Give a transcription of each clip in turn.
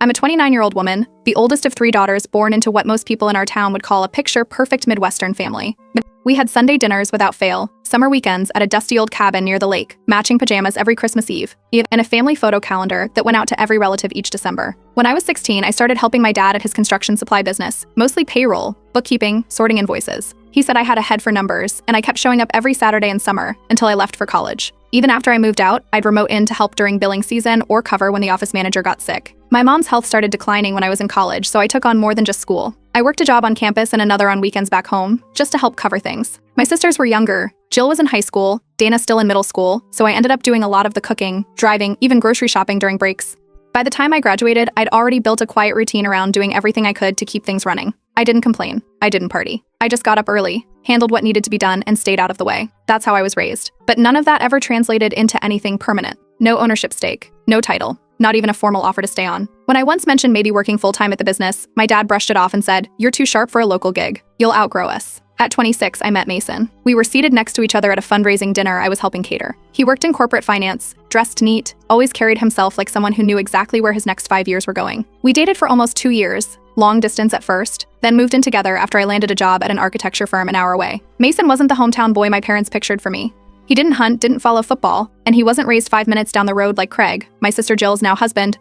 I'm a 29-year-old woman, the oldest of 3 daughters born into what most people in our town would call a picture-perfect Midwestern family. We had Sunday dinners without fail, summer weekends at a dusty old cabin near the lake, matching pajamas every Christmas Eve, and a family photo calendar that went out to every relative each December. When I was 16, I started helping my dad at his construction supply business, mostly payroll, bookkeeping, sorting invoices. He said I had a head for numbers, and I kept showing up every Saturday in summer until I left for college. Even after I moved out, I'd remote in to help during billing season or cover when the office manager got sick. My mom's health started declining when I was in college, so I took on more than just school. I worked a job on campus and another on weekends back home, just to help cover things. My sisters were younger. Jill was in high school, Dana still in middle school, so I ended up doing a lot of the cooking, driving, even grocery shopping during breaks. By the time I graduated, I'd already built a quiet routine around doing everything I could to keep things running. I didn't complain. I didn't party. I just got up early, handled what needed to be done, and stayed out of the way. That's how I was raised. But none of that ever translated into anything permanent. No ownership stake, no title, not even a formal offer to stay on. When I once mentioned maybe working full-time at the business, my dad brushed it off and said, "You're too sharp for a local gig. You'll outgrow us." At 26, I met Mason. We were seated next to each other at a fundraising dinner I was helping cater. He worked in corporate finance, dressed neat, always carried himself like someone who knew exactly where his next 5 years were going. We dated for almost 2 years, long distance at first, then moved in together after I landed a job at an architecture firm an hour away. Mason wasn't the hometown boy my parents pictured for me. He didn't hunt, didn't follow football, and he wasn't raised 5 minutes down the road like Craig, my sister Jill's now husband,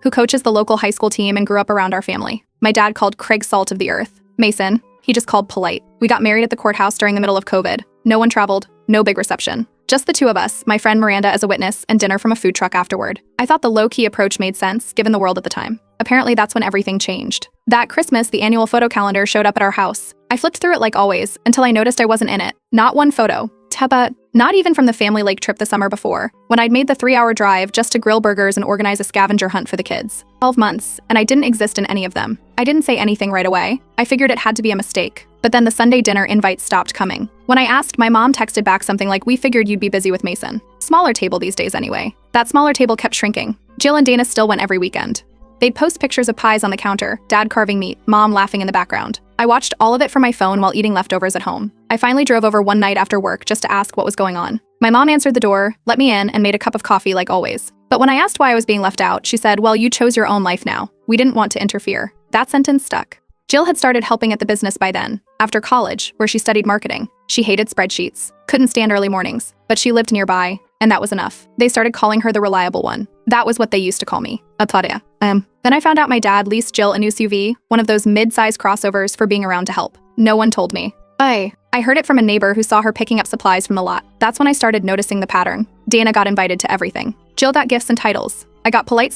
who coaches the local high school team and grew up around our family. My dad called Craig salt of the earth. Mason, he just called polite. We got married at the courthouse during the middle of COVID. No one traveled, no big reception. Just the two of us, my friend Miranda as a witness, and dinner from a food truck afterward. I thought the low-key approach made sense, given the world at the time. Apparently that's when everything changed. That Christmas, the annual photo calendar showed up at our house. I flipped through it like always, until I noticed I wasn't in it. Not one photo. Not even from the family lake trip the summer before, when I'd made the 3-hour drive just to grill burgers and organize a scavenger hunt for the kids. 12 months, and I didn't exist in any of them. I didn't say anything right away. I figured it had to be a mistake. But then the Sunday dinner invites stopped coming. When I asked, my mom texted back something like, "We figured you'd be busy with Mason." Smaller table these days anyway. That smaller table kept shrinking. Jill and Dana still went every weekend. They'd post pictures of pies on the counter, dad carving meat, mom laughing in the background. I watched all of it from my phone while eating leftovers at home. I finally drove over one night after work just to ask what was going on. My mom answered the door, let me in, and made a cup of coffee like always. But when I asked why I was being left out, she said, "Well, you chose your own life now. We didn't want to interfere." That sentence stuck. Jill had started helping at the business by then, after college, where she studied marketing. She hated spreadsheets, couldn't stand early mornings, but she lived nearby, and that was enough. They started calling her the reliable one. That was what they used to call me. Then I found out my dad leased Jill an SUV, one of those mid-size crossovers, for being around to help. No one told me. I heard it from a neighbor who saw her picking up supplies from the lot. That's when I started noticing the pattern. Dana got invited to everything. Jill got gifts and titles. I got polite